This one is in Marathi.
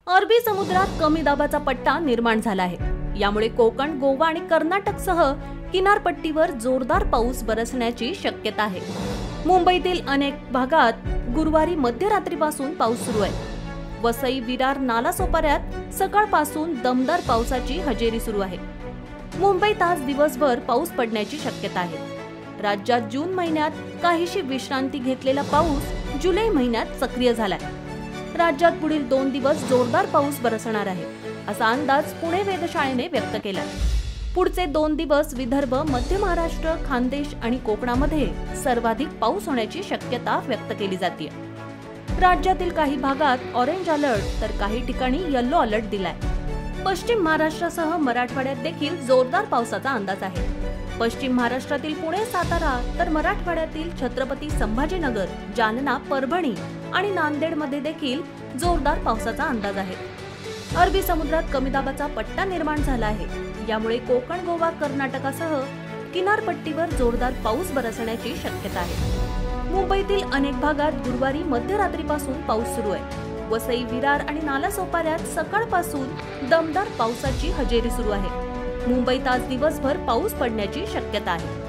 अरबी समुद्रात कमी दाबाचा पट्टा निर्माण झाला आहे। यामुळे कोकण, गोवा आणि कर्नाटकसह किनारपट्टीवर जोरदार पाऊस बरसण्याची शक्यता आहे। मुंबईतील अनेक भागात गुरुवारी मध्यरात्रीपासून पाऊस सुरू आहे। वसई, विरार, नालासोपाऱ्यात सकाळपासून दमदार पावसाची हजेरी सुरू आहे। मुंबईत आज दिवसभर पाऊस पडण्याची शक्यता आहे। राज्यात जून महिन्यात काहीशी विश्रांती घेतलेला पाऊस जुलै महिन्यात सक्रिय झालाय। राज्यात पुढील 2 दिवस जोरदार पाऊस बरसणार आहे, असा अंदाज पुणे वेधशाळेने व्यक्त केलाय। पुढचे 2 दिवस विदर्भ, मध्य महाराष्ट्र, खानदेश आणि कोकणामध्ये सर्वाधिक पाऊस होण्याची शक्यता व्यक्त केली जाते। राज्यातील काही भागात ऑरेंज अलर्ट तर काही ठिकाणी येलो अलर्ट दिलाय। पश्चिम महाराष्ट्रासह मराठवाड्यात देखील जोरदार पावसाचा अंदाज आहे। पश्चिम महाराष्ट्रातील पुणे, सातारा तर मराठवाड्यातील छत्रपती संभाजीनगर, जालना, परभणी आणि नांदेडमध्ये देखील जोरदार पावसाचा अंदाज आहे। अरबी समुद्रात कमी दाबाचा पट्टा निर्माण झाला आहे। यामुळे कोकण, गोवा, कर्नाटकासह किनारपट्टीवर जोरदार पाऊस बरसण्याची शक्यता आहे। मुंबईतील अनेक भागात गुरुवारी मध्यरात्रीपासून पाऊस सुरू आहे। वसई, विरार आणि नालासोपाऱ्यात सकाळपासून दमदार पावसाची हजेरी सुरू आहे। मुंबईत आज दिवसभर पाऊस पडण्याची शक्यता आहे।